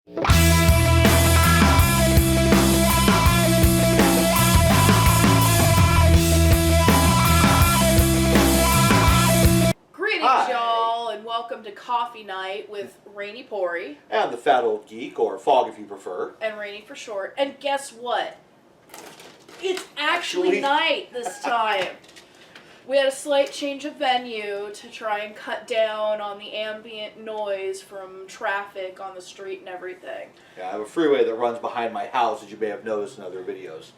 Greetings, y'all, and welcome to Coffee Night with Rainy Pori. And the Fat Old Geek, or Fog if you prefer. And Rainy for short. And guess what? It's actually night this time. We had a slight change of venue to try and cut down on the ambient noise from traffic on the street and everything. Yeah, I have a freeway that runs behind my house, as you may have noticed in other videos.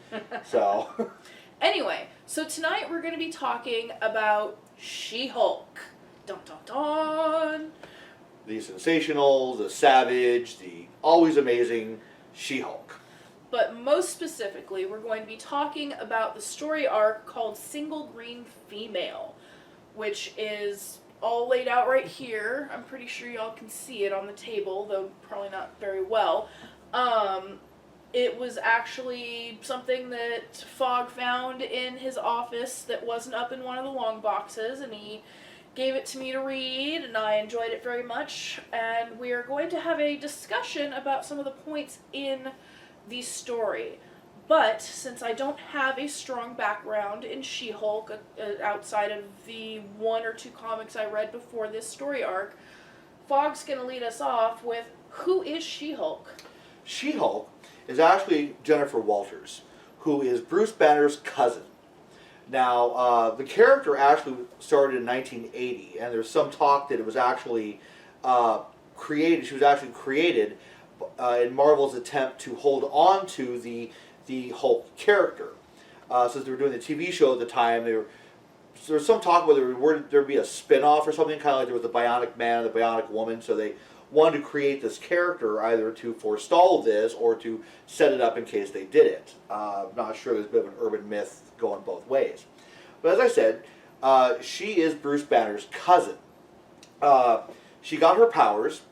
So, anyway, so tonight we're going to be talking about She Hulk. Dun dun dun. the sensational, the savage, the always amazing She Hulk. But most specifically, we're going to be talking about the story arc called Single Green Female, which is all laid out right here. I'm pretty sure y'all can see it on the table, though probably not very well. It was actually something that Fogg found in his office that wasn't up in one of the long boxes, and he gave it to me to read, and I enjoyed it very much. And we are going to have a discussion about some of the points in the story. But since I don't have a strong background in She-Hulk outside of the one or two comics I read before this story arc, Fogg's going to lead us off with, who is She-Hulk? She-Hulk is actually Jennifer Walters, who is Bruce Banner's cousin. Now, the character actually started in 1980, and there's some talk that it was actually created. She was actually created in Marvel's attempt to hold on to the Hulk character. Since they were doing the TV show at the time, there was some talk whether there'd be a spin-off or something, kind of like there was the Bionic Man and the Bionic Woman, so they wanted to create this character either to forestall this or to set it up in case they did it. I'm not sure, there's a bit of an urban myth going both ways. But as I said, she is Bruce Banner's cousin. She got her powers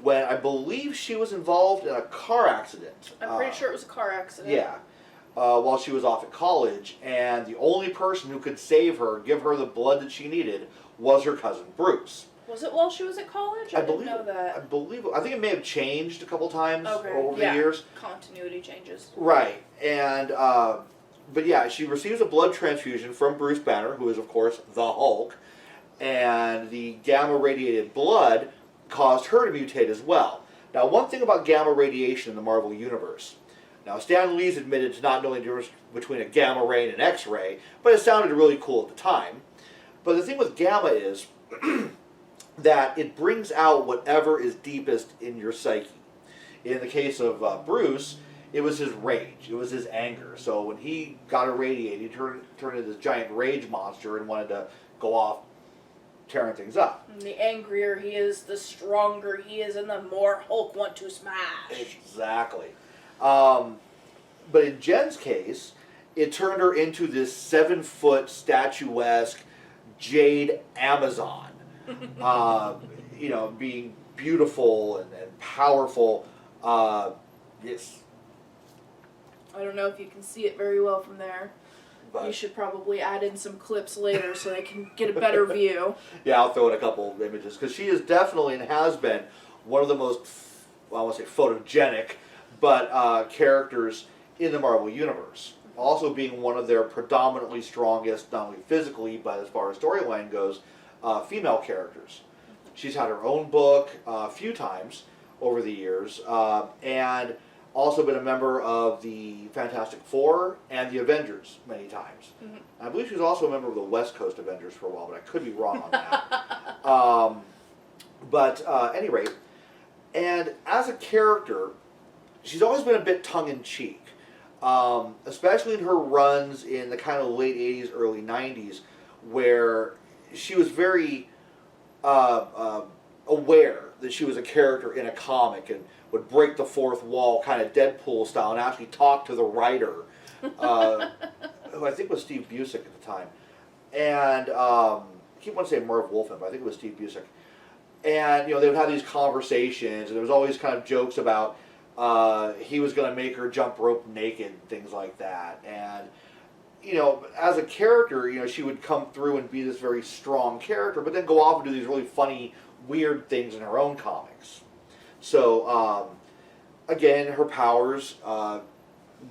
when I believe she was involved in a car accident. I'm pretty sure it was a car accident. Yeah. While she was off at college, and the only person who could save her, give her the blood that she needed, was her cousin Bruce. Was it while she was at college? I didn't know that. I think it may have changed a couple times over the years. Continuity changes. Right. And, but yeah, she receives a blood transfusion from Bruce Banner, who is, of course, the Hulk, and the gamma-radiated blood caused her to mutate as well. Now, one thing about gamma radiation in the Marvel Universe. Now, Stan Lee's admitted to not knowing the difference between a gamma ray and an X-ray, but it sounded really cool at the time. But the thing with gamma is that it brings out whatever is deepest in your psyche. In the case of Bruce, it was his rage. It was his anger. So when he got irradiated, he turned into this giant rage monster and wanted to go off tearing things up. And the angrier he is, the stronger he is, and the more Hulk want to smash. Exactly. But in Jen's case, it turned her into this 7-foot statuesque jade Amazon. You know, being beautiful and powerful. Yes. I don't know if you can see it very well from there. But you should probably add in some clips later so they can get a better view. Yeah, I'll throw in a couple of images, because she is definitely and has been one of the most, well, I won't say photogenic, but characters in the Marvel Universe. Also being one of their predominantly strongest, not only physically, but as far as storyline goes, female characters. She's had her own book a few times over the years, and also been a member of the Fantastic Four and the Avengers many times. Mm-hmm. I believe she was also a member of the West Coast Avengers for a while, but I could be wrong on that. But at any rate, and as a character, she's always been a bit tongue-in-cheek, especially in her runs in the kind of late 80s, early 90s, where she was very aware that she was a character in a comic and would break the fourth wall, kind of Deadpool style, and actually talk to the writer, who I think was Steve Busek at the time. And I keep wanting to say Merv Wolfman, but I think it was Steve Busek. And you know, they would have these conversations, and there was always kind of jokes about he was going to make her jump rope naked, and things like that. And you know, as a character, you know, she would come through and be this very strong character, but then go off and do these really funny, weird things in her own comics. So again, her powers,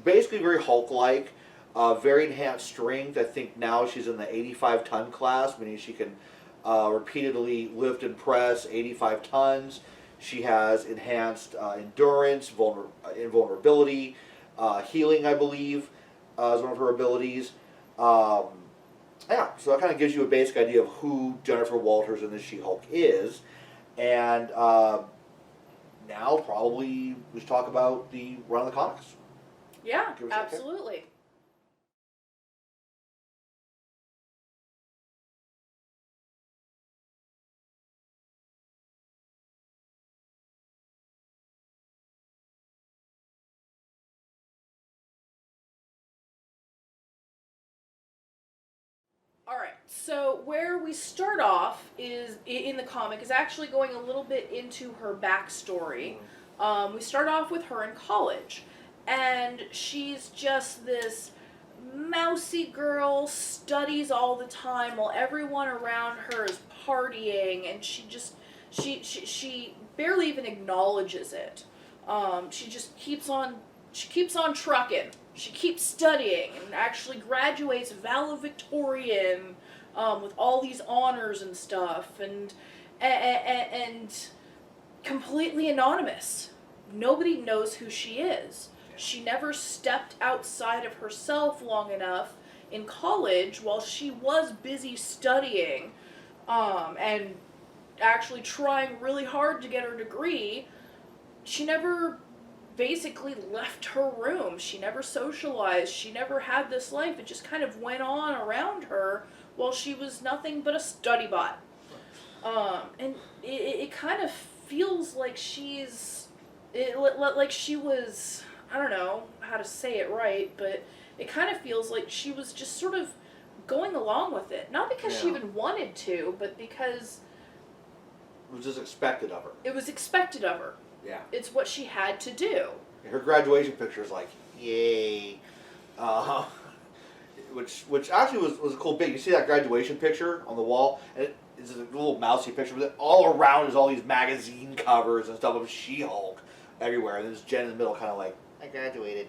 basically very Hulk-like, very enhanced strength. I think now she's in the 85-ton class, meaning she can repeatedly lift and press 85 tons. She has enhanced endurance, invulnerability, healing, I believe, is one of her abilities. Yeah, so that kind of gives you a basic idea of who Jennifer Walters in the She-Hulk is. And now probably we should talk about the run of the comics. Yeah, Give us a second. absolutely. Alright, so where we start off is in the comic is actually going a little bit into her backstory. We start off with her in college, and she's just this mousy girl, studies all the time while everyone around her is partying, and she barely even acknowledges it. She just keeps on trucking. She keeps studying and actually graduates valedictorian with all these honors and stuff, and completely anonymous. Nobody knows who she is. She never stepped outside of herself long enough in college while she was busy studying and actually trying really hard to get her degree. She never basically left her room. She never socialized. She never had this life. It just kind of went on around her while she was nothing but a study bot. And it kind of feels like like she was, I don't know how to say it right, but it kind of feels like she was just sort of going along with it. Not because she even wanted to, but because it was just expected of her. It was expected of her. Yeah. It's what she had to do. Her graduation picture is like, yay. Which actually was a cool bit. You see that graduation picture on the wall? And it's a little mousy picture, but all around is all these magazine covers and stuff of She-Hulk everywhere. And there's Jen in the middle kind of like, I graduated.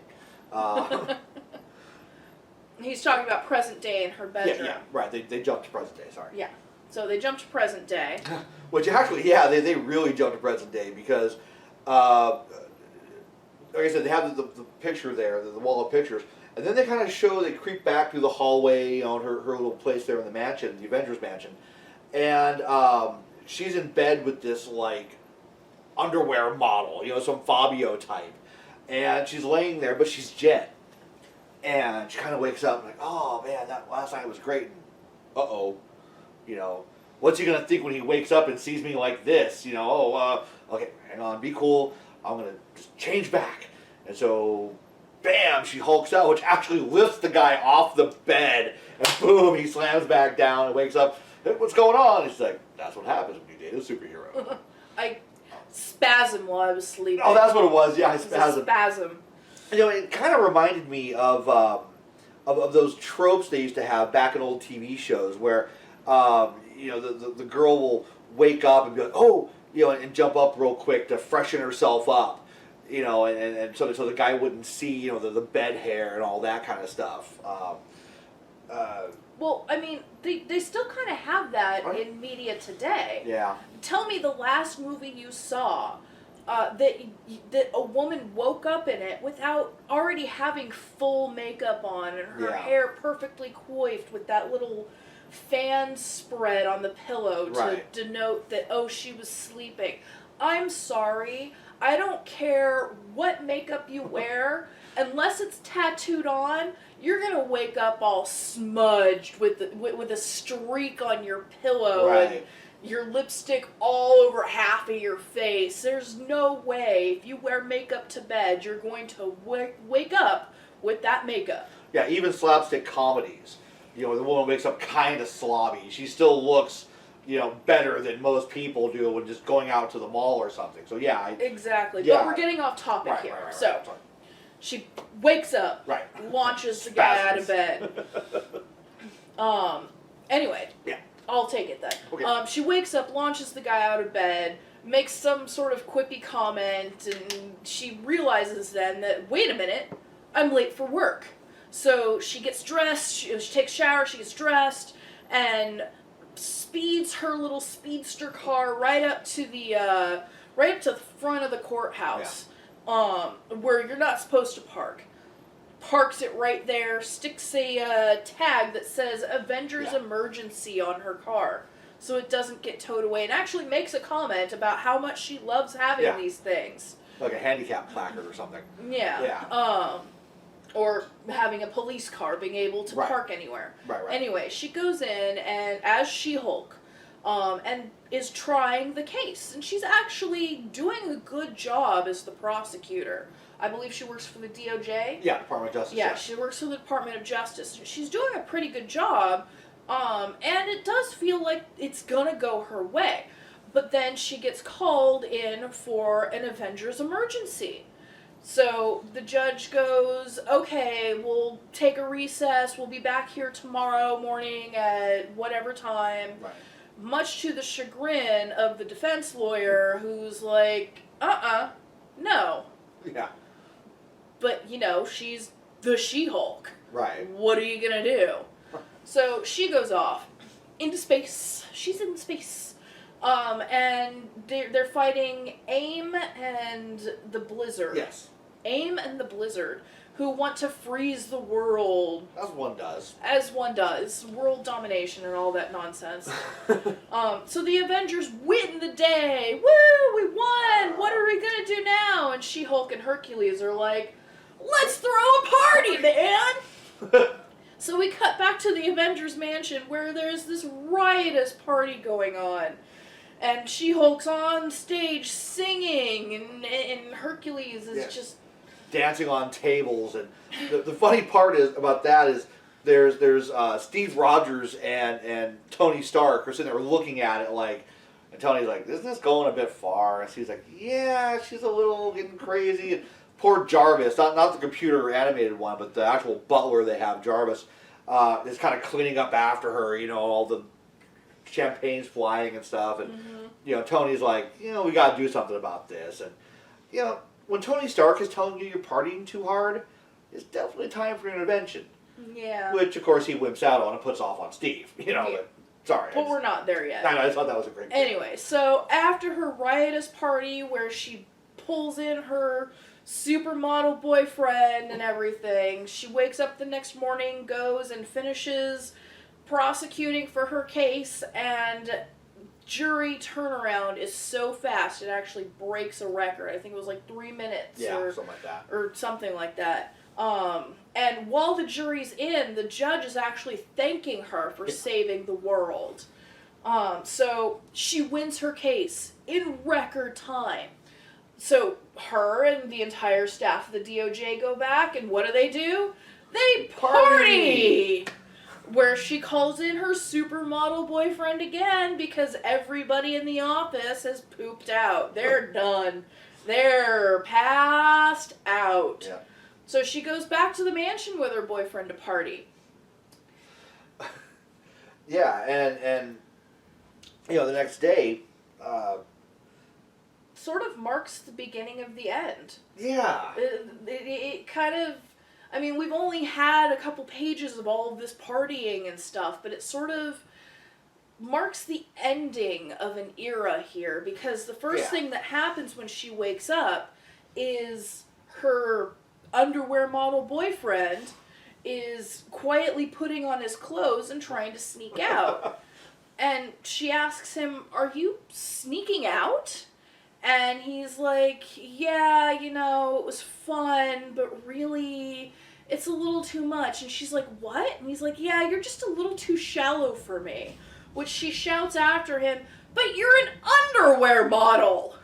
He's talking about present day in her bedroom. Yeah, right. They jumped to present day, sorry. Yeah. So they jumped to present day. Which actually, they really jumped to present day because, like I said, they have the picture there, the wall of pictures, and then they kind of they creep back through the hallway, her little place there in the mansion, the Avengers mansion, and she's in bed with this, like, underwear model, some Fabio type, and she's laying there, but she's Jen, and she kind of wakes up, like, oh, man, that last night was great, and uh-oh, what's he going to think when he wakes up and sees me like this? Okay, hang on, be cool. I'm going to just change back. And so, bam, she hulks out, which actually lifts the guy off the bed. And boom, he slams back down and wakes up. Hey, what's going on? He's like, that's what happens when you date a superhero. I spasm while I was sleeping. Oh, that's what it was. Yeah, I spasm. Spasm. It kind of reminded me of those tropes they used to have back in old TV shows where, the girl will wake up and be like, oh, and jump up real quick to freshen herself up, and so the guy wouldn't see, the bed hair and all that kind of stuff. Well, I mean, they still kind of have that right. in media today. Yeah. Tell me the last movie you saw that a woman woke up in it without already having full makeup on and her hair perfectly coiffed with that little fan spread on the pillow to denote that, oh, she was sleeping. I'm sorry. I don't care what makeup you wear. Unless it's tattooed on, you're going to wake up all smudged with a streak on your pillow and your lipstick all over half of your face. There's no way, if you wear makeup to bed, you're going to wake up with that makeup. Yeah, even slapstick comedies. The woman wakes up kind of slobby. She still looks, better than most people do when just going out to the mall or something. So yeah. Exactly. Yeah. But we're getting off topic here. So she wakes up, launches the guy out of bed. Anyway. Yeah. I'll take it then. Okay. She wakes up, launches the guy out of bed, makes some sort of quippy comment, and she realizes then that, wait a minute, I'm late for work. So she gets dressed, she takes a shower, she gets dressed, and speeds her little speedster car right up to the front of the courthouse, where you're not supposed to park. Parks it right there, sticks a tag that says Avengers Emergency on her car, so it doesn't get towed away, and actually makes a comment about how much she loves having these things. Like a handicap placard or something. Yeah. Or having a police car, being able to park anywhere. Right. Anyway, she goes in and as She-Hulk, and is trying the case, and she's actually doing a good job as the prosecutor. I believe she works for the DOJ. Yeah, Department of Justice. Yeah, she works for the Department of Justice. She's doing a pretty good job, and it does feel like it's gonna go her way. But then she gets called in for an Avengers emergency. So the judge goes, okay, we'll take a recess, we'll be back here tomorrow morning at whatever time. Right. Much to the chagrin of the defense lawyer, who's like, no. Yeah. But, she's the She-Hulk. Right. What are you gonna do? So she goes off into space. She's in space. And they're fighting AIM and the Blizzard. Yes. AIM and the Blizzard, who want to freeze the world. As one does. As one does. World domination and all that nonsense. So the Avengers win the day. Woo! We won! What are we gonna do now? And She-Hulk and Hercules are like, let's throw a party, man! So we cut back to the Avengers mansion where there's this riotous party going on. And She-Hulk's on stage singing, and Hercules is just dancing on tables. And the funny part about that is there's Steve Rogers and Tony Stark are sitting there looking at it like, and Tony's like, isn't this going a bit far? And she's like, yeah, she's a little getting crazy. And poor Jarvis, not the computer animated one, but the actual butler they have, Jarvis, is kind of cleaning up after her, all the champagne's flying and stuff. And, Tony's like, we got to do something about this. And, when Tony Stark is telling you you're partying too hard, it's definitely time for intervention. Yeah. Which, of course, he wimps out on and puts off on Steve, but sorry. But we're not there yet. I just thought that was a great thing. Anyway, so after her riotous party where she pulls in her supermodel boyfriend and everything, she wakes up the next morning, goes and finishes prosecuting for her case, and jury turnaround is so fast it actually breaks a record. I think it was like 3 minutes or something like that. Or something like that. And while the jury's in, the judge is actually thanking her for saving the world. So she wins her case in record time. So her and the entire staff of the DOJ go back, and what do? They party! Where she calls in her supermodel boyfriend again because everybody in the office has pooped out. They're done. They're passed out. Yeah. So she goes back to the mansion with her boyfriend to party. Yeah, and the next day, sort of marks the beginning of the end. Yeah. It kind of, we've only had a couple pages of all of this partying and stuff, but it sort of marks the ending of an era here, because the first thing that happens when she wakes up is her underwear model boyfriend is quietly putting on his clothes and trying to sneak out. And she asks him, "Are you sneaking out?" And he's like, "Yeah, it was fun, but really, it's a little too much." And she's like, "What?" And he's like, "Yeah, you're just a little too shallow for me." Which she shouts after him, "But you're an underwear model!"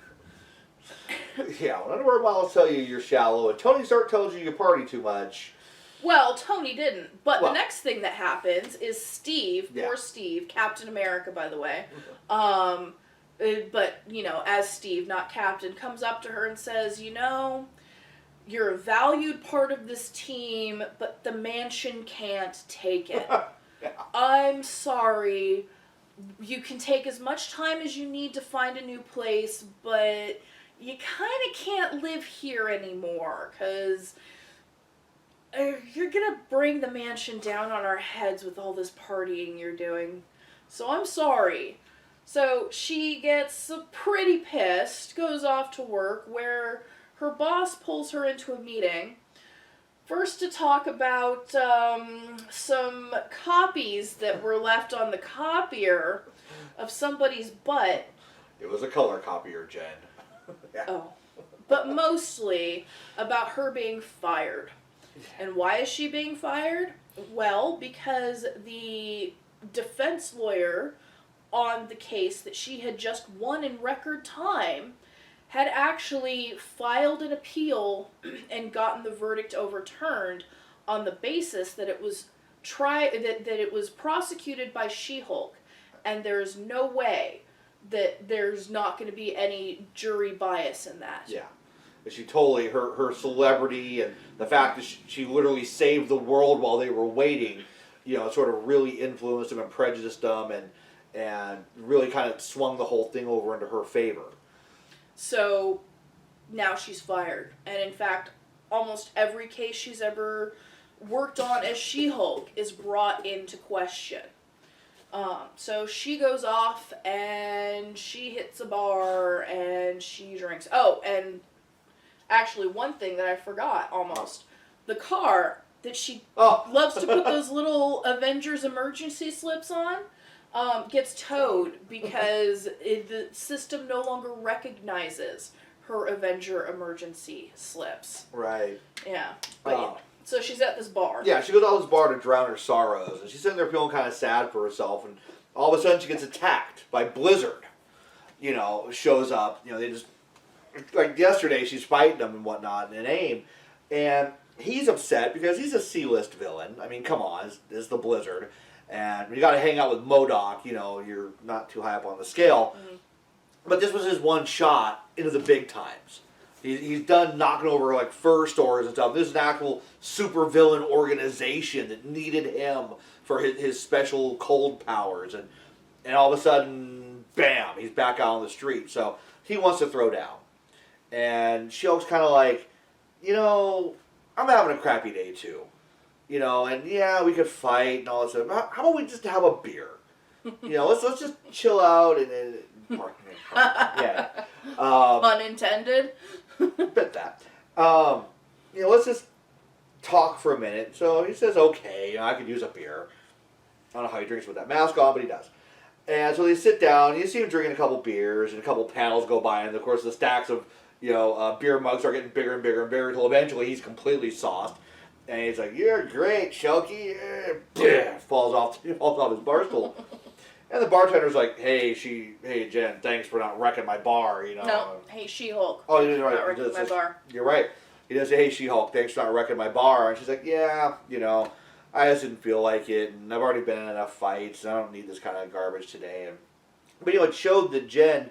Yeah, when underwear models tell you you're shallow, and Tony Stark tells you you party too much. Well, Tony didn't. But the next thing that happens is Steve, poor Steve, Captain America, by the way, but, as Steve, not Captain, comes up to her and says, "You're a valued part of this team, but the mansion can't take it. I'm sorry, you can take as much time as you need to find a new place, but you kind of can't live here anymore, because you're going to bring the mansion down on our heads with all this partying you're doing. So I'm sorry. So she gets pretty pissed, goes off to work, where her boss pulls her into a meeting. First to talk about some copies that were left on the copier of somebody's butt. It was a color copier, Jen. Yeah. Oh. But mostly about her being fired. And why is she being fired? Well, because the defense lawyer on the case that she had just won in record time had actually filed an appeal and gotten the verdict overturned on the basis that it was that it was prosecuted by She Hulk, and there's no way that there's not going to be any jury bias in that. Yeah. She totally, her celebrity and the fact that she literally saved the world while they were waiting, sort of really influenced them and prejudiced them and really kind of swung the whole thing over into her favor. So now she's fired. And in fact, almost every case she's ever worked on as She-Hulk is brought into question. So she goes off and she hits a bar and she drinks. Oh, and actually one thing that I forgot almost. The car that she loves to put those little Avengers emergency slips on gets towed because the system no longer recognizes her Avenger emergency slips. Right. Yeah. But so she's at this bar. Yeah, she goes to this bar to drown her sorrows, and she's sitting there feeling kind of sad for herself, and all of a sudden she gets attacked by Blizzard. Shows up. They just, like yesterday, she's fighting him and whatnot in AIM, and he's upset because he's a C-list villain. I mean, come on, it's the Blizzard. And when you got to hang out with MODOK, you're not too high up on the scale. Mm-hmm. But this was his one shot into the big times. He's done knocking over like fur stores and stuff. This is an actual super villain organization that needed him for his special cold powers. And all of a sudden, bam, he's back out on the street. So he wants to throw down. And She-Hulk's kind of like, I'm having a crappy day too. And yeah, we could fight and all that stuff. How about we just have a beer? Let's just chill out and yeah. Unintended. Bet that. Let's just talk for a minute. So he says, okay, I could use a beer. I don't know how he drinks with that mask on, but he does. And so they sit down. You see him drinking a couple beers, and a couple panels go by, and of course the stacks of beer mugs are getting bigger and bigger and bigger until eventually he's completely sauced. And he's like, "You're great, Shulky." Falls off his bar stool. And the bartender's like, hey, Jen, thanks for not wrecking my bar, No, hey, She-Hulk. Oh, you're right. Not wrecking my bar. You're right. He does say, hey, She-Hulk, thanks for not wrecking my bar. And she's like, yeah, I just didn't feel like it, and I've already been in enough fights, and I don't need this kind of garbage today. But, it showed that Jen,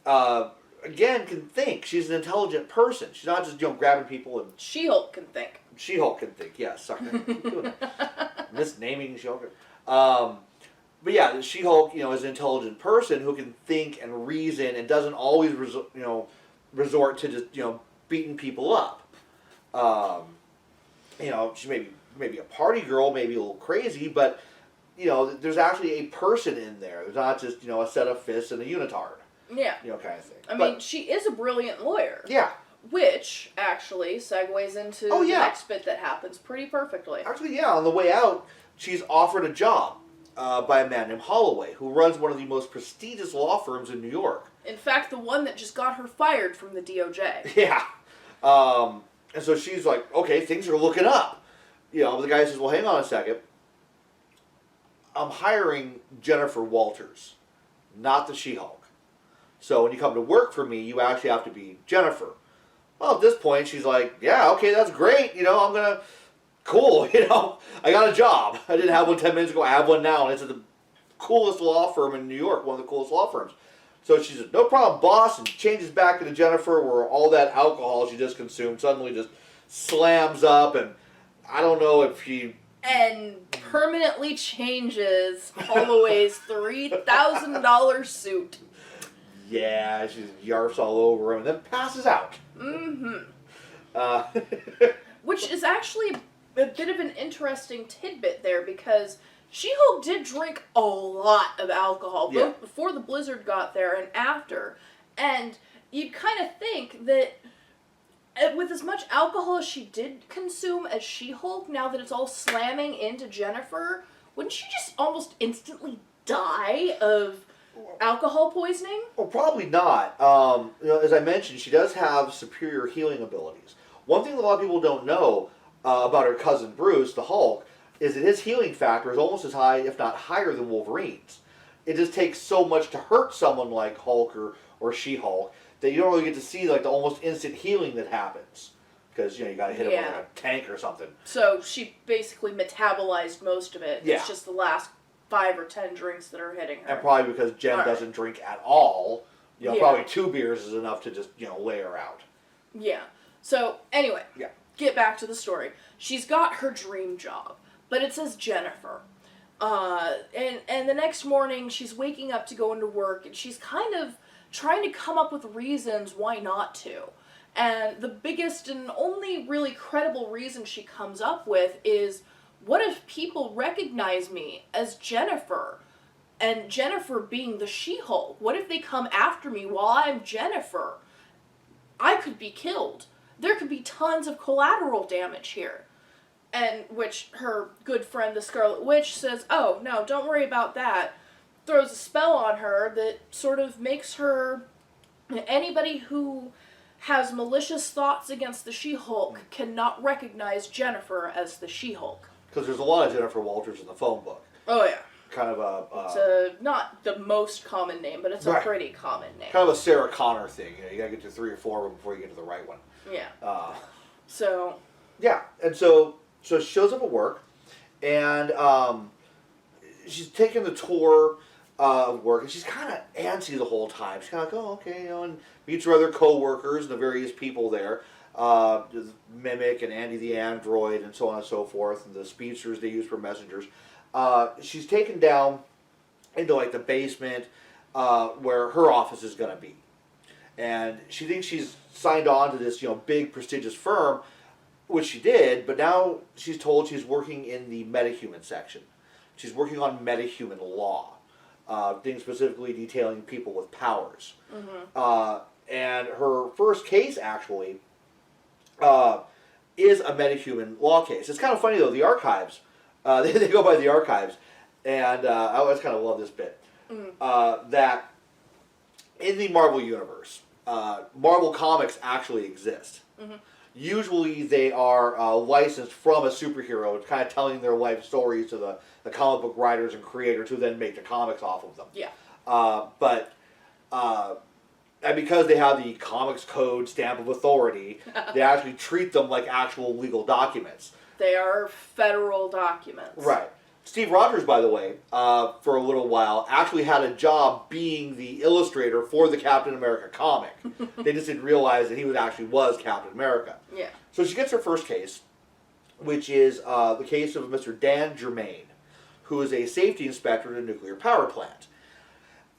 again, can think. She's an intelligent person. She's not just, grabbing people and... She-Hulk can think. She-Hulk can think, yes. Sorry. Misnaming She-Hulk. But yeah, She-Hulk, is an intelligent person who can think and reason and doesn't always, resort to just, beating people up. She may be a party girl, maybe a little crazy, but, there's actually a person in there. There's not just, a set of fists and a unitard. Yeah. Kind of thing. I mean, she is a brilliant lawyer. Yeah. Which, actually, segues into the next bit that happens pretty perfectly. Actually, yeah, on the way out, she's offered a job by a man named Holloway, who runs one of the most prestigious law firms in New York. In fact, the one that just got her fired from the DOJ. Yeah. And so she's like, okay, things are looking up. But the guy says, well, hang on a second. I'm hiring Jennifer Walters, not the She-Hulk. So when you come to work for me, you actually have to be Jennifer. Well, at this point, she's like, yeah, okay, that's great. I'm going to, cool, I got a job. I didn't have one 10 minutes ago. I have one now, and it's at the coolest law firm in New York, one of the coolest law firms. So she said, no problem, boss, and changes back into Jennifer, where all that alcohol she just consumed suddenly just slams up, and I don't know if she permanently changes Holloway's $3,000 suit. Yeah, she just yarfs all over him and then passes out. Mm-hmm. Uh, Which is actually a bit of an interesting tidbit there, because She-Hulk did drink a lot of alcohol, both before the blizzard got there and after. And you'd kind of think that with as much alcohol as she did consume as She-Hulk, now that it's all slamming into Jennifer, wouldn't she just almost instantly die of alcohol poisoning? well, probably not. As I mentioned, she does have superior healing abilities. One thing that a lot of people don't know about her cousin Bruce, the Hulk, is that his healing factor is almost as high, if not higher, than Wolverine's. It just takes so much to hurt someone like Hulk or She-Hulk that you don't really get to see like the almost instant healing that happens, because you got to hit him with a tank or something. So she basically metabolized most of it. Yeah. It's just the last 5 or 10 drinks that are hitting her. And probably because Jen doesn't drink at all, probably 2 beers is enough to just lay her out. Yeah. So anyway, get back to the story. She's got her dream job, but it says Jennifer. And the next morning she's waking up to go into work, and she's kind of trying to come up with reasons why not to. And the biggest and only really credible reason she comes up with is, what if people recognize me as Jennifer? And Jennifer being the She-Hulk. What if they come after me while I'm Jennifer? I could be killed. There could be tons of collateral damage here. And which her good friend, the Scarlet Witch, says, oh, no, don't worry about that. Throws a spell on her that sort of makes her... Anybody who has malicious thoughts against the She-Hulk cannot recognize Jennifer as the She-Hulk. Because there's a lot of Jennifer Walters in the phone book. Oh, yeah. Kind of a... it's not the most common name, but it's a pretty common name. Kind of a Sarah Connor thing. You got to get to 3 or 4 of them before you get to the right one. Yeah. So... Yeah, and so she shows up at work, and she's taking the tour of work, and she's kind of antsy the whole time. She's kind of like, oh, okay, and meets her other co-workers and the various people there, Mimic and Andy the Android and so on and so forth, and the speedsters they use for messengers. She's taken down into like the basement where her office is going to be. And she thinks she's signed on to this, big prestigious firm, which she did, but now she's told she's working in the metahuman section. She's working on metahuman law, things specifically detailing people with powers. Mm-hmm. And her first case, actually, is a metahuman law case. It's kind of funny, though, the archives, they go by the archives, and I always kind of love this bit, that in the Marvel Universe, Marvel Comics actually exist. Mm-hmm. Usually they are licensed from a superhero, kind of telling their life stories to the comic book writers and creators who then make the comics off of them. Yeah. And because they have the Comics Code stamp of authority, they actually treat them like actual legal documents. They are federal documents. Right. Steve Rogers, by the way, for a little while, actually had a job being the illustrator for the Captain America comic. They just didn't realize that he was Captain America. Yeah. So she gets her first case, which is the case of Mr. Dan Germain, who is a safety inspector at a nuclear power plant.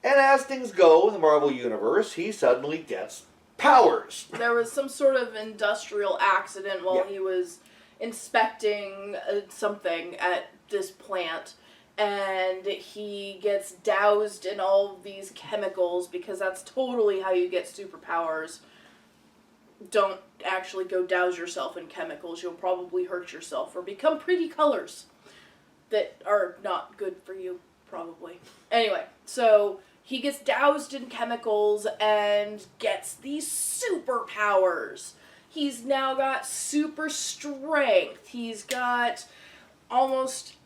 And as things go in the Marvel Universe, he suddenly gets powers. There was some sort of industrial accident while he was inspecting something at this plant, and he gets doused in all these chemicals, because that's totally how you get superpowers. Don't actually go douse yourself in chemicals. You'll probably hurt yourself or become pretty colors that are not good for you, probably. Anyway, so he gets doused in chemicals and gets these superpowers. He's now got super strength. He's got almost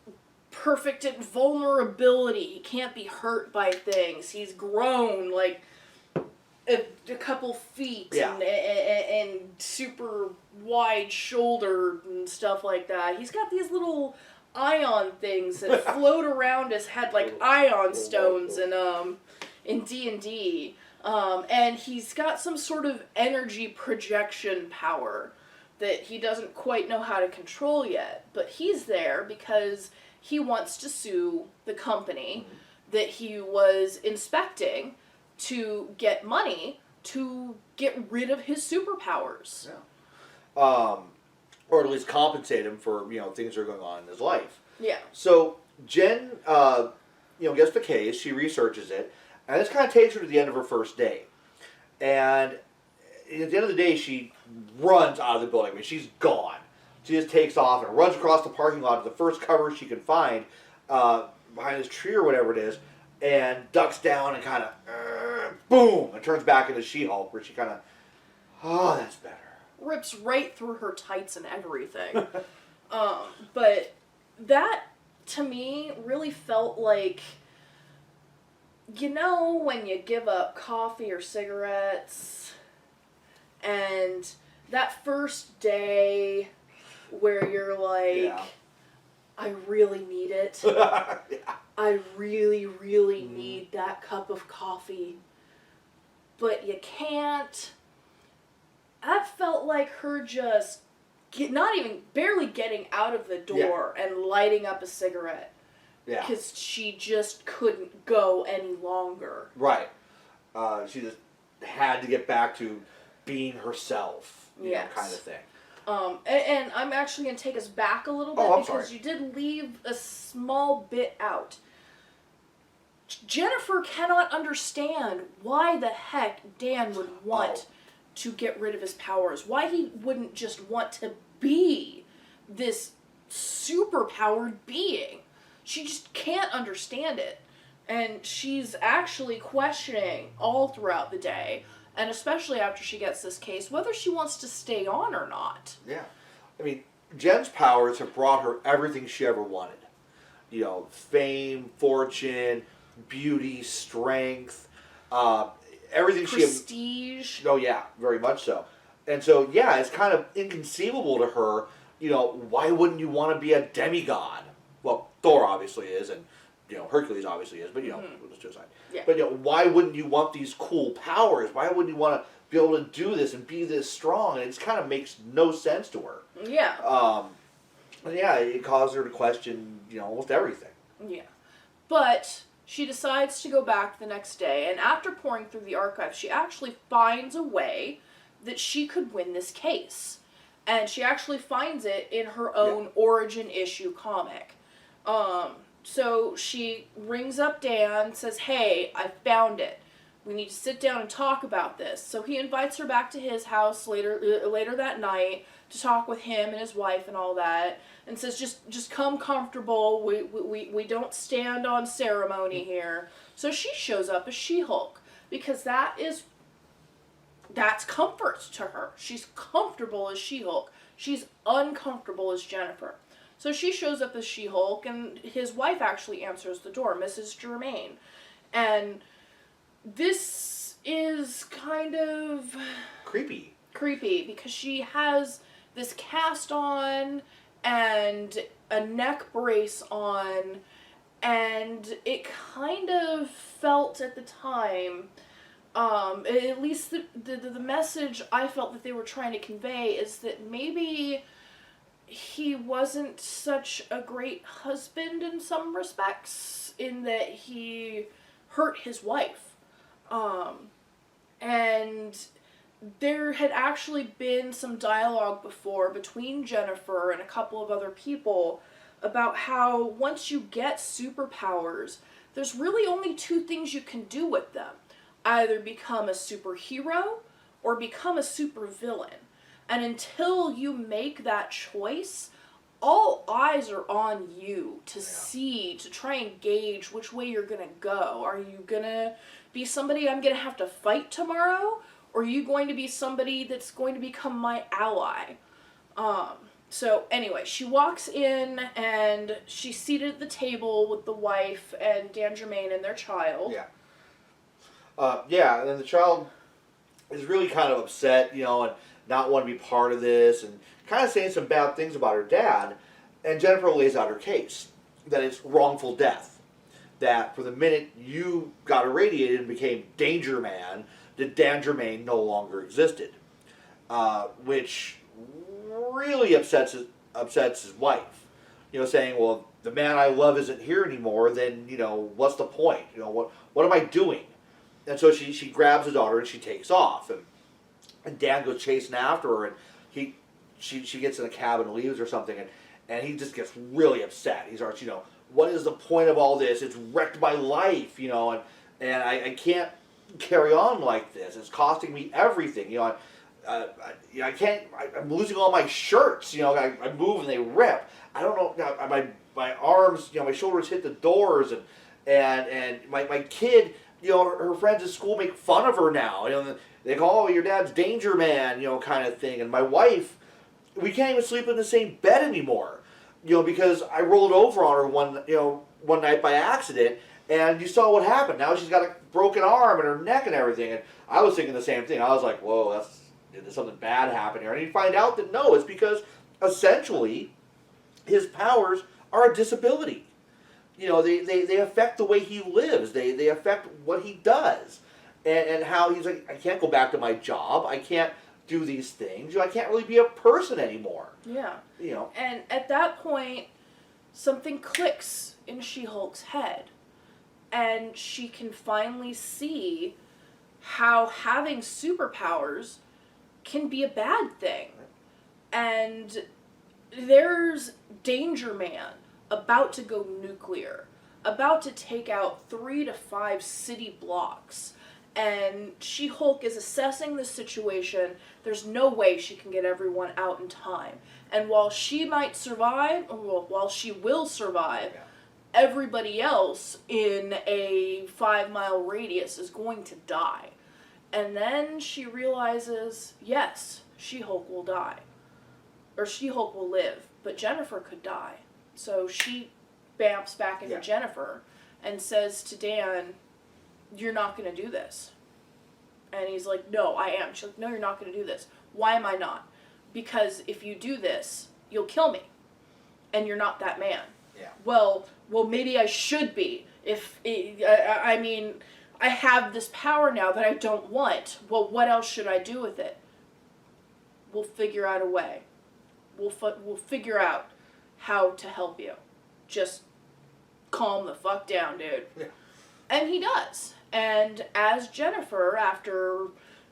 perfect invulnerability. He can't be hurt by things. He's grown like a couple feet and super wide shouldered and stuff like that. He's got these little ion things that float around his head like ion stones in D&D. And he's got some sort of energy projection power that he doesn't quite know how to control yet. But he's there because he wants to sue the company that he was inspecting to get money to get rid of his superpowers. Yeah. Or at least compensate him for, things that are going on in his life. Yeah. So Jen, gets the case, she researches it, and this kind of takes her to the end of her first day. And at the end of the day, she runs out of the building. I mean, she's gone. She just takes off and runs across the parking lot to the first cover she can find behind this tree or whatever it is, and ducks down and kind of, boom, and turns back into She-Hulk, where she kind of, oh, that's better. Rips right through her tights and everything. But that, to me, really felt like, when you give up coffee or cigarettes, and that first day where you're like, I really need it. Yeah. I really, really need that cup of coffee. But you can't. That felt like her just barely getting out of the door and lighting up a cigarette. Yeah. Because she just couldn't go any longer. Right. She just had to get back to being herself, kind of thing. And I'm actually going to take us back a little bit because you did leave a small bit out. Jennifer cannot understand why the heck Dan would want to get rid of his powers. Why he wouldn't just want to be this superpowered being. She just can't understand it. And she's actually questioning all throughout the day, and especially after she gets this case, whether she wants to stay on or not. Yeah. I mean, Jen's powers have brought her everything she ever wanted. Fame, fortune, beauty, strength, everything Prestige. Oh, yeah, very much so. And so, it's kind of inconceivable to her, why wouldn't you want to be a demigod? Well, Thor obviously is, and, Hercules obviously is, but, let's just aside. Yeah. But, why wouldn't you want these cool powers? Why wouldn't you want to be able to do this and be this strong? And it kind of makes no sense to her. Yeah. It caused her to question, almost everything. Yeah. But she decides to go back the next day, and after pouring through the archives, she actually finds a way that she could win this case. And she actually finds it in her own origin issue comic. So she rings up Dan, says, hey, I found it. We need to sit down and talk about this. So he invites her back to his house later that night to talk with him and his wife and all that, and says, just come comfortable. We don't stand on ceremony here. So she shows up as She-Hulk, because that's comfort to her. She's comfortable as She-Hulk. She's uncomfortable as Jennifer. So she shows up as She-Hulk, and his wife actually answers the door, Mrs. Germain. And this is kind of creepy because she has this cast on and a neck brace on, and it kind of felt at the time, at least the message I felt that they were trying to convey is that maybe he wasn't such a great husband in some respects, in that he hurt his wife. And there had actually been some dialogue before between Jennifer and a couple of other people about how once you get superpowers, there's really only two things you can do with them. Either become a superhero or become a supervillain. And until you make that choice, all eyes are on you to see, to try and gauge which way you're going to go. Are you going to be somebody I'm going to have to fight tomorrow? Or are you going to be somebody that's going to become my ally? So anyway, she walks in and she's seated at the table with the wife and Dan Germain and their child. And then the child is really kind of upset, and not want to be part of this, and kind of saying some bad things about her dad. And Jennifer lays out her case, that it's wrongful death. That for the minute you got irradiated and became Danger Man, that Dan Germain no longer existed. Which really upsets his wife. saying, well, the man I love isn't here anymore, then, what's the point? What am I doing? And so she grabs the daughter and she takes off. And Dan goes chasing after her, and she gets in a cab and leaves or something, and he just gets really upset. He starts, what is the point of all this? It's wrecked my life, and I can't carry on like this. It's costing me everything, I can't. I'm losing all my shirts. I move and they rip. I don't know. My arms. My shoulders hit the doors, and my kid. Her friends at school make fun of her now. They call, oh, your dad's danger man. Kind of thing. And my wife, we can't even sleep in the same bed anymore. Because I rolled over on her one night by accident, and you saw what happened. Now she's got a broken arm and her neck and everything. And I was thinking the same thing. I was like, whoa, did something bad happen here? And you find out that no, it's because essentially his powers are a disability. They affect the way he lives. They affect what he does. And how he's like, I can't go back to my job. I can't do these things. I can't really be a person anymore. Yeah. And at that point, something clicks in She-Hulk's head. And she can finally see how having superpowers can be a bad thing. And there's Danger Man about to go nuclear, about to take out 3 to 5 city blocks. And She-Hulk is assessing the situation. There's no way she can get everyone out in time. And while she might survive, while she will survive, everybody else in a 5-mile radius is going to die. And then she realizes, yes, She-Hulk will die. Or She-Hulk will live, but Jennifer could die. So she bamps back into Jennifer and says to Dan, you're not going to do this. And he's like, no, I am. She's like, no, you're not going to do this. Why am I not? Because if you do this, you'll kill me. And you're not that man. Yeah. Well, maybe I should be. I have this power now that I don't want. Well, what else should I do with it? We'll figure out a way. We'll figure out how to help you. Just calm the fuck down, dude. Yeah. And he does. And as Jennifer, after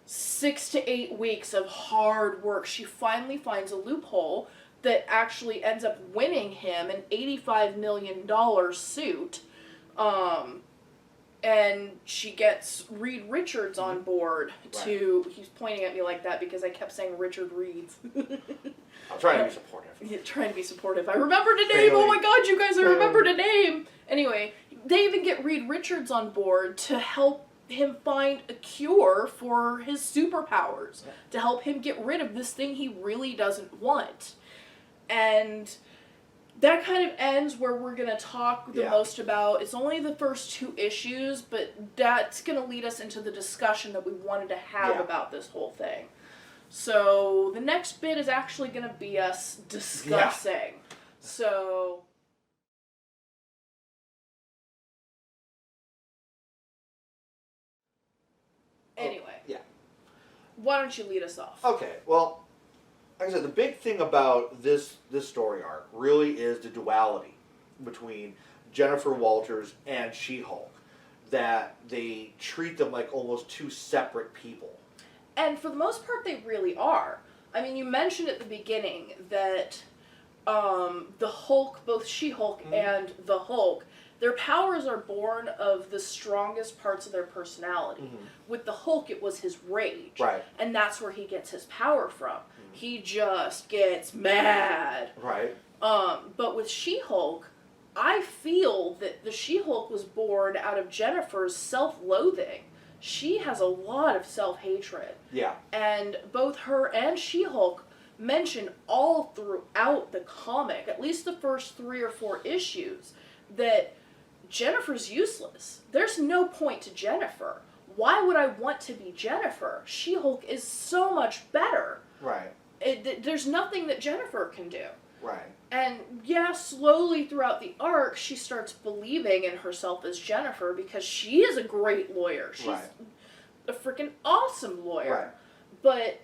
6 to 8 weeks of hard work, she finally finds a loophole that actually ends up winning him an $85 million suit. And she gets Reed Richards on board to... Right. He's pointing at me like that because I kept saying Richard Reeds. I'm trying to be supportive. Yeah, trying to be supportive. I remembered a name! Oh my god, you guys, I remembered a name! Anyway, they even get Reed Richards on board to help him find a cure for his superpowers. Yeah. To help him get rid of this thing he really doesn't want. And... that kind of ends where we're going to talk the most about. It's only the first 2 issues, but that's going to lead us into the discussion that we wanted to have about this whole thing. So the next bit is actually going to be us discussing. Yeah. So... anyway. Why don't you lead us off? Okay, well... like I said, the big thing about this story arc really is the duality between Jennifer Walters and She-Hulk. That they treat them like almost 2 separate people. And for the most part, they really are. I mean, you mentioned at the beginning that the Hulk, both She-Hulk and the Hulk, their powers are born of the strongest parts of their personality. Mm-hmm. With the Hulk, it was his rage. Right. And that's where he gets his power from. Mm-hmm. He just gets mad. Right. But with She-Hulk, I feel that the She-Hulk was born out of Jennifer's self-loathing. She has a lot of self-hatred. Yeah. And both her and She-Hulk mention all throughout the comic, at least the first 3 or 4 issues, that Jennifer's useless. There's no point to Jennifer. Why would I want to be Jennifer? She-Hulk is so much better. Right. There's nothing that Jennifer can do. Right. And yeah, slowly throughout the arc, she starts believing in herself as Jennifer because she is a great lawyer. She's a freaking awesome lawyer. Right. But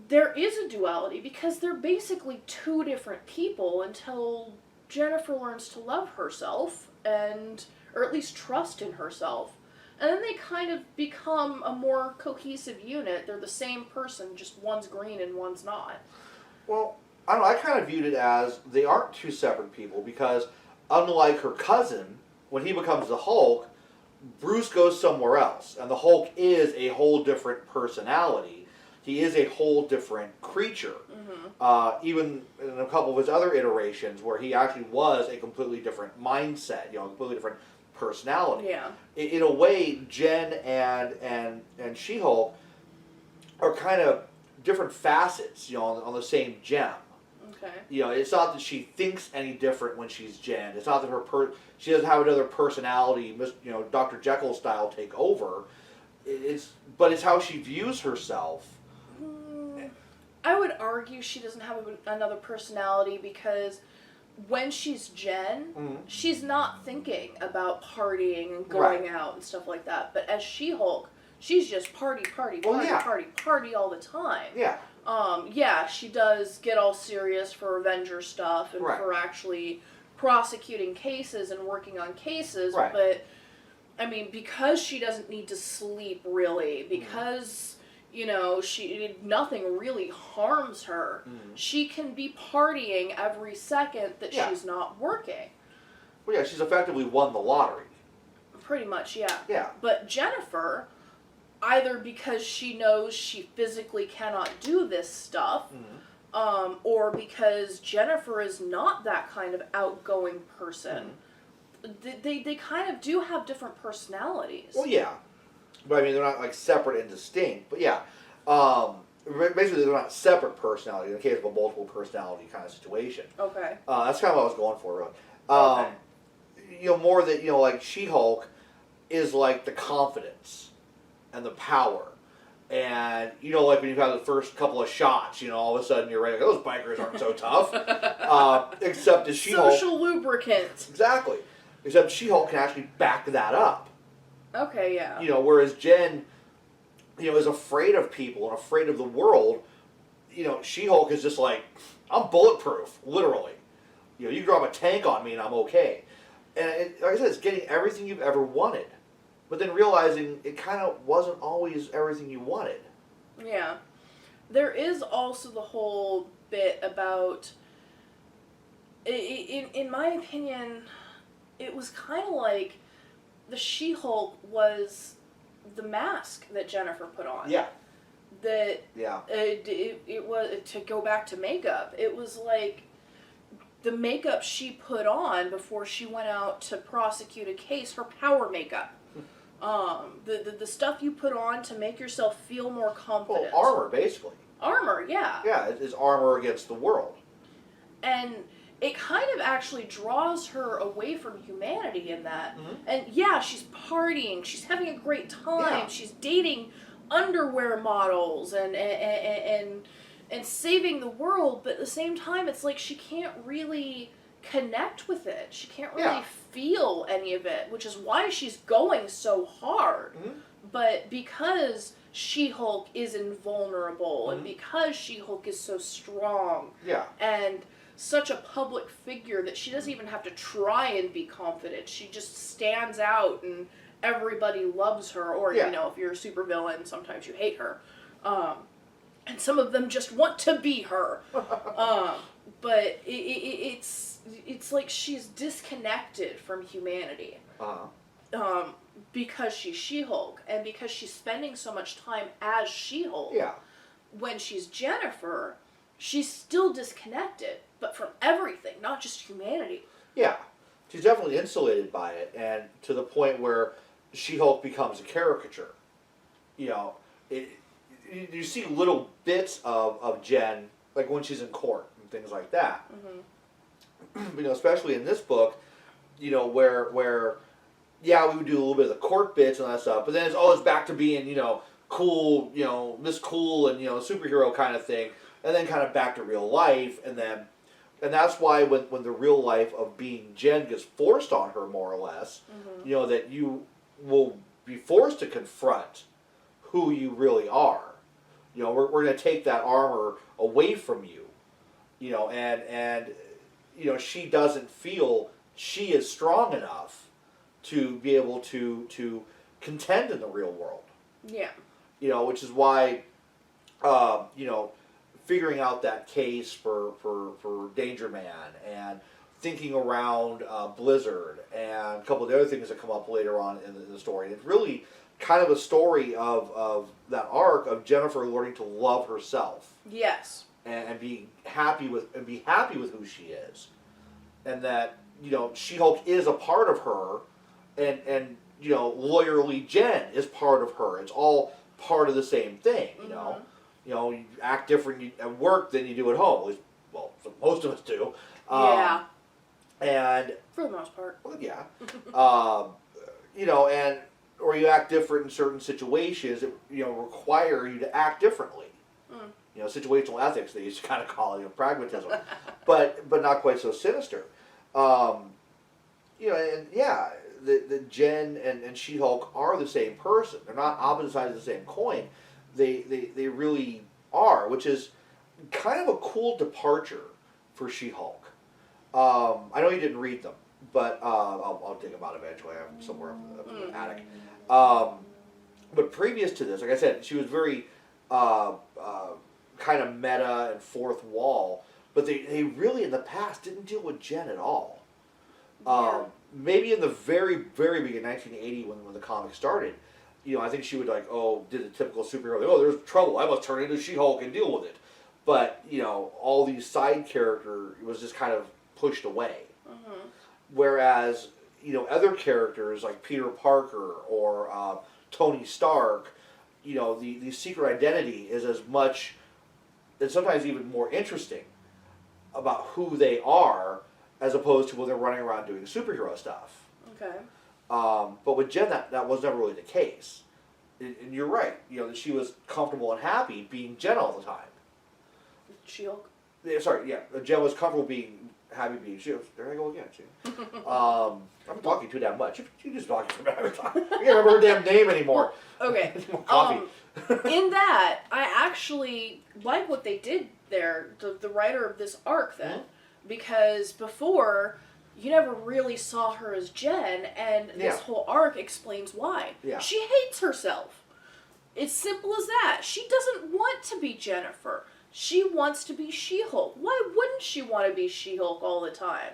there is a duality because they're basically two different people until Jennifer learns to love herself or at least trust in herself. And then they kind of become a more cohesive unit. They're the same person, just one's green and one's not. Well, I don't know, I kind of viewed it as they aren't two separate people because unlike her cousin, when he becomes the Hulk, Bruce goes somewhere else. And the Hulk is a whole different personality. He is a whole different creature. Mm-hmm. Even in a couple of his other iterations where he actually was a completely different mindset, a completely different personality. Yeah. In a way, Jen and She-Hulk are kind of different facets, on the same gem. Okay. It's not that she thinks any different when she's Jen. It's not that she doesn't have another personality, Dr. Jekyll style take over. But it's how she views herself. I would argue she doesn't have another personality because when she's Jen, mm-hmm. she's not thinking about partying and going out and stuff like that. But as She-Hulk, she's just party all the time. Yeah. Yeah, she does get all serious for Avenger stuff and for actually prosecuting cases and working on cases. Right. But, I mean, because she doesn't need to sleep really, because... nothing really harms her. Mm. She can be partying every second that she's not working. Well, yeah, she's effectively won the lottery. Pretty much, yeah. Yeah. But Jennifer, either because she knows she physically cannot do this stuff, or because Jennifer is not that kind of outgoing person, they kind of do have different personalities. Well, yeah. But I mean, they're not like separate and distinct. But yeah, basically they're not separate personality in the case of a multiple personality kind of situation. Okay. That's kind of what I was going for, really. Okay. More that like She-Hulk is like the confidence and the power, and like when you've had the first couple of shots, all of a sudden you're ready. Those bikers aren't so tough. Except as She-Hulk, social lubricant. Exactly. Except She-Hulk can actually back that up. Okay, yeah. Whereas Jen, is afraid of people and afraid of the world. She-Hulk is just like, I'm bulletproof, literally. You drop a tank on me and I'm okay. And like I said, it's getting everything you've ever wanted. But then realizing it kind of wasn't always everything you wanted. Yeah. There is also the whole bit about, in my opinion, it was kind of like the She-Hulk was the mask that Jennifer put on. Yeah. It was, to go back to makeup, it was like the makeup she put on before she went out to prosecute a case, her power makeup. The stuff you put on to make yourself feel more confident. Well, armor, basically. Armor, yeah. Yeah, it's armor against the world. And it kind of actually draws her away from humanity in that. Mm-hmm. And yeah, she's partying, she's having a great time, she's dating underwear models and saving the world, but at the same time it's like she can't really connect with it. She can't really feel any of it, which is why she's going so hard. Mm-hmm. But because She-Hulk is invulnerable and because She-Hulk is so strong and such a public figure that she doesn't even have to try and be confident. She just stands out and everybody loves her. Or, if you're a supervillain, sometimes you hate her. And some of them just want to be her. But it's like she's disconnected from humanity. Because she's She-Hulk. And because she's spending so much time as She-Hulk. Yeah. When she's Jennifer, she's still disconnected. But from everything, not just humanity. Yeah. She's definitely insulated by it, and to the point where She-Hulk becomes a caricature. You see little bits of Jen, like when she's in court and things like that. Mm-hmm. Especially in this book, where we would do a little bit of the court bits and all that stuff, but then it's back to being, cool, Miss Cool and, superhero kind of thing, and then kind of back to real life, and that's why when the real life of being Jen gets forced on her, more or less, that you will be forced to confront who you really are. You know, we're going to take that armor away from you. You know, and you know, she doesn't feel she is strong enough to be able to contend in the real world. Yeah. You know, which is why, you know, figuring out that case for Danger Man and thinking around Blizzard and a couple of the other things that come up later on in the story. It's really kind of a story of that arc of Jennifer learning to love herself. Yes. And be happy with who she is, and that, you know, She-Hulk is a part of her, and you know, lawyerly Jen is part of her. It's all part of the same thing. You know, you know, you act different at work than you do at home. At least, well, most of us do. Yeah. And for the most part. Well, yeah. You know, and or you act different in certain situations that, you know, require you to act differently. You know, situational ethics, they used to kind of call it, you know, pragmatism, but not quite so sinister. You know, and yeah, the Jen and She-Hulk are the same person. They're not opposite sides of the same coin. They really are, which is kind of a cool departure for She-Hulk. I know you didn't read them, but I'll dig them out eventually. I'm somewhere up in the attic. But previous to this, like I said, she was very kind of meta and fourth wall, but they really in the past didn't deal with Jen at all. Maybe in the very, very beginning, 1980, when the comic started, you know, I think she would like, did the typical superhero, like, there's trouble, I must turn into She-Hulk and deal with it. But, you know, all these side character was just kind of pushed away. Whereas, you know, other characters like Peter Parker or Tony Stark, you know, the secret identity is as much, and sometimes even more interesting about who they are, as opposed to when they're running around doing superhero stuff. Okay. But with Jen, that was never really the case. And you're right, you know, that she was comfortable and happy being Jen all the time. She-Hulk? Yeah, sorry, yeah. Jen was comfortable being happy being She-Hulk. There I go again, see? I'm talking too damn much. You just talking for every time. I can't remember her damn name anymore. Okay. More coffee. In that, I actually like what they did there, the writer of this arc then, because before, you never really saw her as Jen, and this whole arc explains why. Yeah. She hates herself. It's simple as that. She doesn't want to be Jennifer. She wants to be She-Hulk. Why wouldn't she want to be She-Hulk all the time?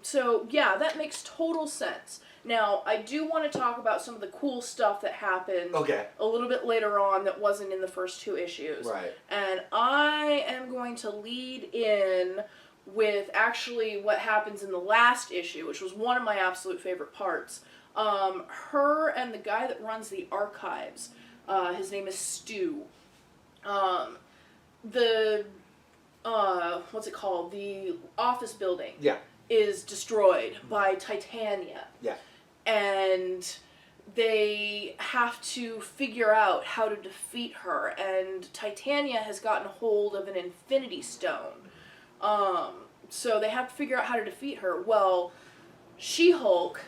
So, yeah, that makes total sense. Now, I do want to talk about some of the cool stuff that happened a little bit later on that wasn't in the first two issues. Right. And I am going to lead in with actually what happens in the last issue, which was one of my absolute favorite parts. Her and the guy that runs the archives, his name is Stu. What's it called? The office building. Yeah. Is destroyed by Titania. Yeah. And they have to figure out how to defeat her, and Titania has gotten hold of an Infinity Stone. So they have to figure out how to defeat her. Well, She-Hulk,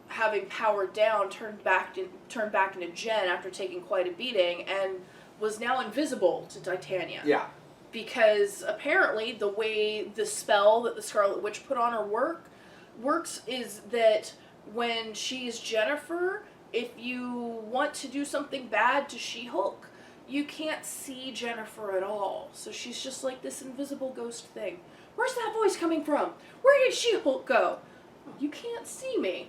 having powered down, turned back into Jen after taking quite a beating, and was now invisible to Titania. Yeah. Because apparently the way the spell that the Scarlet Witch put on her works is that when she's Jennifer, if you want to do something bad to She-Hulk, you can't see Jennifer at all. So she's just like this invisible ghost thing. Where's that voice coming from? Where did She-Hulk go? You can't see me.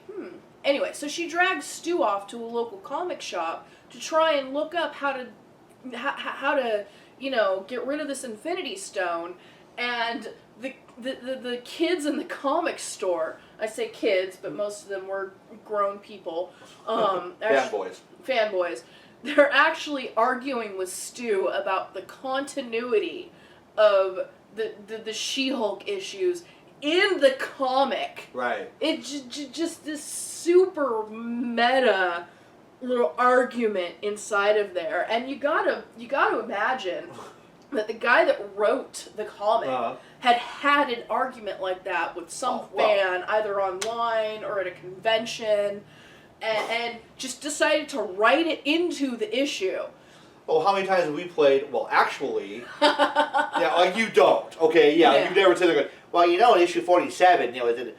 Anyway, so she drags Stu off to a local comic shop to try and look up how to you know, get rid of this Infinity Stone. And the kids in the comic store, I say kids, but most of them were grown people. Fanboys. They're actually arguing with Stu about the continuity of the She-Hulk issues in the comic. Right. It just this super meta little argument inside of there, and you gotta imagine that the guy that wrote the comic had an argument like that with some fan, either online or at a convention, and just decided to write it into the issue. oh, how many times have we played? Well, actually, yeah, like you don't. Okay, yeah, Yeah. you've never said, like, well, you know, in issue 47, you know, is it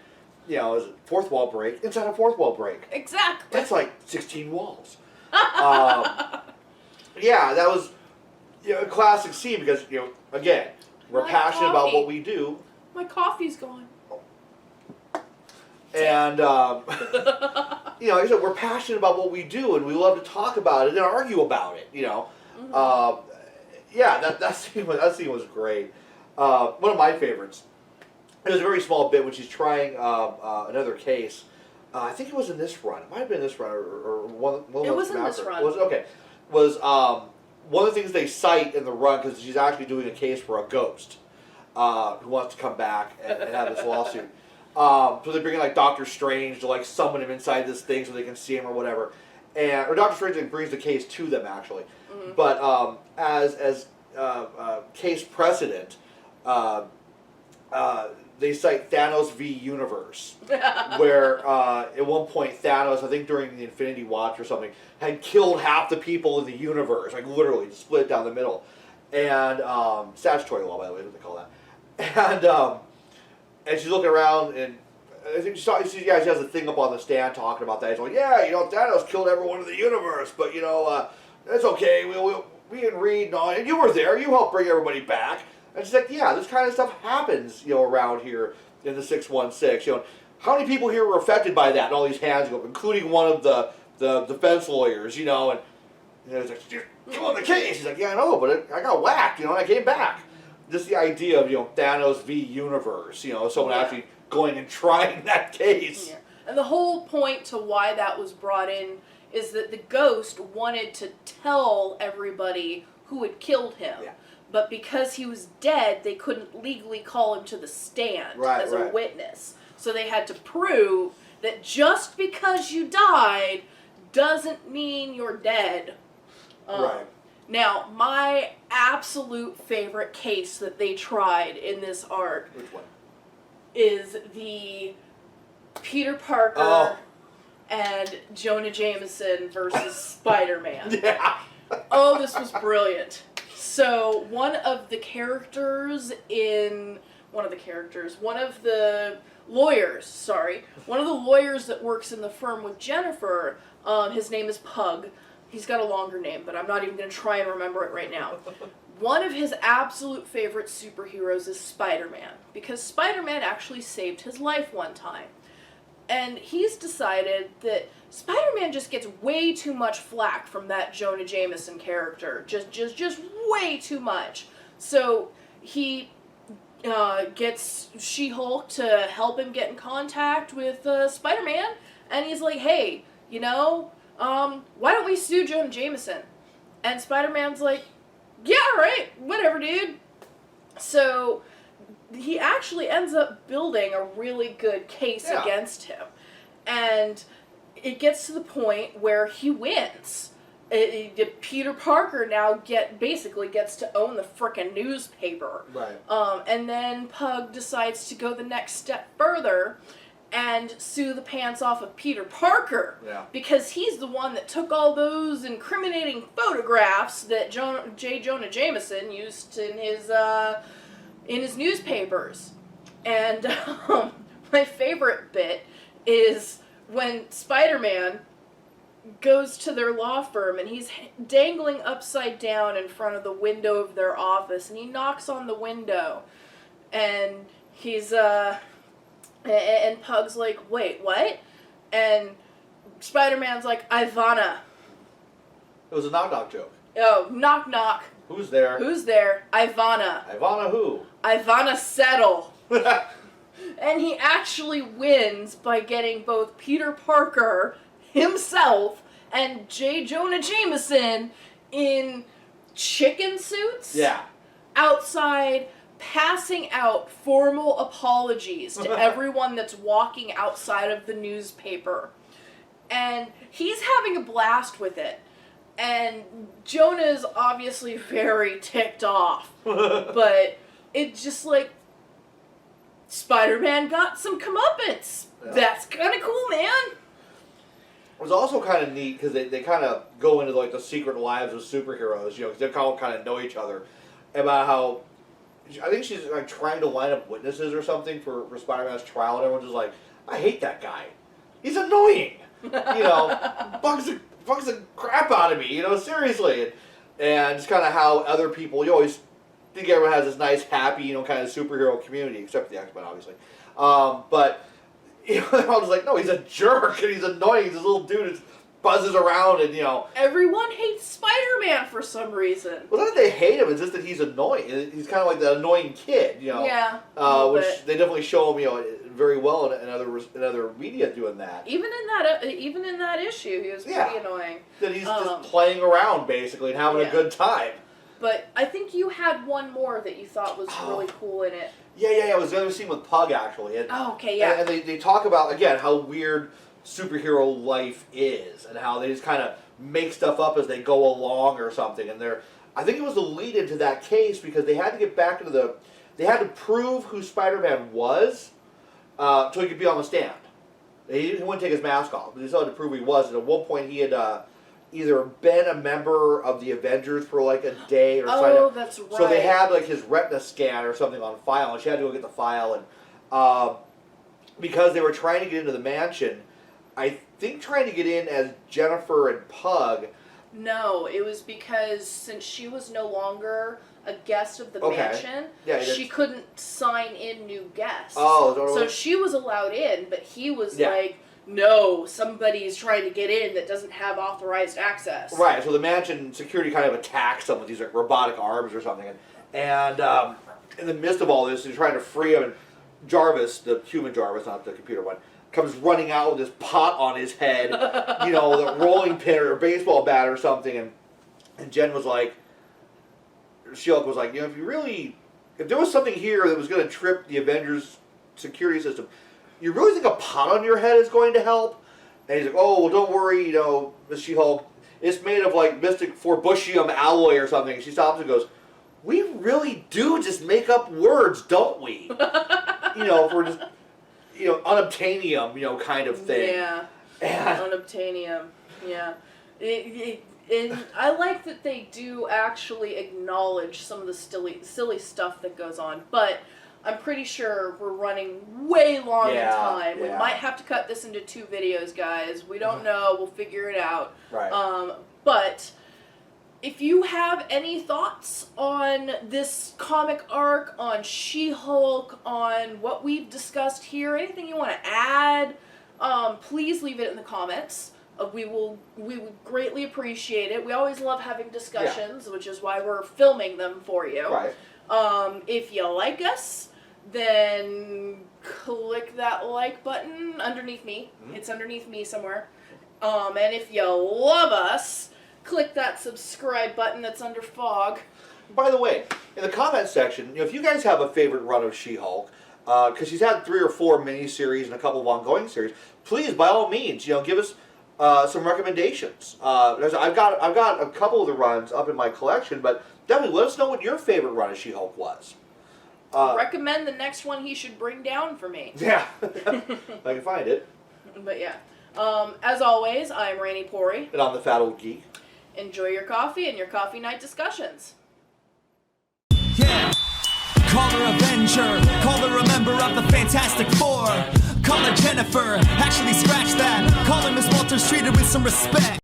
fourth wall break inside a fourth wall break? Exactly. That's like 16 walls. Yeah, that was a classic scene because again, we're My passionate about coffee. what we do, My coffee's gone. and like I said, we're passionate about what we do, and we love to talk about it and argue about it. Mm-hmm. Yeah, that scene was great. One of my favorites. It was a very small bit when she's trying another case. I think it was in this run. It might have been this run or one. It was in this run. Was okay. Was one of the things they cite in the run because she's actually doing a case for a ghost who wants to come back and have this lawsuit. So they bring in like Doctor Strange to like summon him inside this thing so they can see him or whatever, or Doctor Strange brings the case to them actually. Mm-hmm. But as case precedent, they cite Thanos v. Universe, where at one point Thanos, I think during the Infinity Watch or something, had killed half the people in the universe, like literally just split it down the middle. And statutory law, by the way, is what they call that. And she's looking around, and I think she has a thing up on the stand talking about that. He's like, yeah, Thanos killed everyone in the universe, but that's okay. We can read and all. And you were there. You helped bring everybody back. And she's like, yeah, this kind of stuff happens, around here in the 616. How many people here were affected by that? And all these hands go up, including one of the defense lawyers, and he's like, you're killing the case. He's like, yeah, I know, but I got whacked, and I came back. Just the idea of, Thanos v. Universe, someone actually going and trying that case. Yeah. And the whole point to why that was brought in is that the ghost wanted to tell everybody who had killed him. Yeah. But because he was dead, they couldn't legally call him to the stand as a witness. So they had to prove that just because you died doesn't mean you're dead. Right. Now, my absolute favorite case that they tried in this arc Which one? is the Peter Parker and Jonah Jameson versus Spider-Man. Yeah. Oh, this was brilliant. So, one of the lawyers that works in the firm with Jennifer, his name is Pug. He's got a longer name, but I'm not even going to try and remember it right now. One of his absolute favorite superheroes is Spider-Man, because Spider-Man actually saved his life one time. And he's decided that Spider-Man just gets way too much flack from that Jonah Jameson character. Just way too much. So he gets She Hulk to help him get in contact with Spider-Man, and he's like, hey, why don't we sue Jonah Jameson? And Spider-Man's like, yeah, right, whatever, dude. So he actually ends up building a really good case against him. And it gets to the point where he wins. Peter Parker now basically gets to own the frickin' newspaper. Right. And then Pug decides to go the next step further and sue the pants off of Peter Parker. Yeah. Because he's the one that took all those incriminating photographs that Jonah Jameson used in his newspapers. And my favorite bit is when Spider-Man goes to their law firm and he's dangling upside down in front of the window of their office, and he knocks on the window, and he's and Pug's like, wait, what? And Spider-Man's like, Ivana. It was a knock-knock joke. Oh, knock knock. Who's there? Who's there? Ivana. Ivana who? Ivana Settle. And he actually wins by getting both Peter Parker himself and J. Jonah Jameson in chicken suits. Yeah. Outside, passing out formal apologies to everyone that's walking outside of the newspaper. And he's having a blast with it. And Jonah's obviously very ticked off. But it's just like, Spider-Man got some comeuppance. Yeah. That's kind of cool, man. It was also kind of neat because they kind of go into like the secret lives of superheroes, you know, because they all kind of know each other. About how, I think she's like trying to line up witnesses or something for Spider-Man's trial, and everyone's just like, I hate that guy. He's annoying. You know, bugs the crap out of me, you know, seriously. And just kind of how other people, you always think everyone has this nice, happy, you know, kind of superhero community, except the X-Men, obviously. But, you know, they're all just like, no, he's a jerk, and he's annoying. He's this little dude that buzzes around, and, you know. Everyone hates Spider-Man for some reason. Well, not that they hate him, it's just that he's annoying. He's kind of like that annoying kid, you know. Yeah, which they definitely show him, you know, very well in other media doing that. Even in that issue, he was pretty annoying. That he's just playing around, basically, and having a good time. But I think you had one more that you thought was really cool in it. Yeah. It was the other scene with Pug, actually. And, okay, yeah. And they talk about, again, how weird superhero life is, and how they just kind of make stuff up as they go along or something. And I think it was the lead into that case because they had to get back into they had to prove who Spider-Man was so he could be on the stand. He wouldn't take his mask off, but they still had to prove who he was. And at one point he had either been a member of the Avengers for like a day or something. Oh, that's right. So they had like his retina scan or something on file, and she had to go get the file. And because they were trying to get into the mansion, I think trying to get in as Jennifer and Pug. No, it was because since she was no longer a guest of the mansion, she couldn't sign in new guests. Oh, so she was allowed in, but he was like, no, somebody's trying to get in that doesn't have authorized access. Right, so the mansion security kind of attacks them with these like robotic arms or something. And in the midst of all this, they're trying to free him. And Jarvis, the human Jarvis, not the computer one, comes running out with this pot on his head, you know, the rolling pin or a baseball bat or something. And Jen was like, She-Hulk was like, you know, if there was something here that was going to trip the Avengers security system, you really think a pot on your head is going to help? And he's like, oh, well, don't worry, you know, Miss She-Hulk, it's made of like mystic forbusium alloy or something. And she stops and goes, we really do just make up words, don't we? You know, for just, you know, unobtainium, you know, kind of thing. Yeah, unobtainium, yeah. And I like that they do actually acknowledge some of the silly stuff that goes on, but I'm pretty sure we're running way long in time. We might have to cut this into 2 videos, guys. We don't know. We'll figure it out. Right. But if you have any thoughts on this comic arc, on She-Hulk, on what we've discussed here, anything you want to add, please leave it in the comments. We would greatly appreciate it. We always love having discussions, which is why we're filming them for you. Right. If you like us, then click that like button underneath me. Mm-hmm. It's underneath me somewhere. And if you love us, click that subscribe button that's under Fog. By the way, in the comment section, you know, if you guys have a favorite run of She-Hulk, because she's had 3 or 4 miniseries and a couple of ongoing series, please, by all means, you know, give us some recommendations. I've got a couple of the runs up in my collection, but definitely let us know what your favorite run of She-Hulk was. Recommend the next one he should bring down for me. Yeah, if I can find it. But yeah, as always, I'm Rainey Pori. And I'm the Fat Old Geek. Enjoy your coffee and your coffee night discussions. Yeah. Call her Avenger, call her a member of the Fantastic Four. Call her Jennifer, actually scratch that. Call her Miss Walters, treat her with some respect.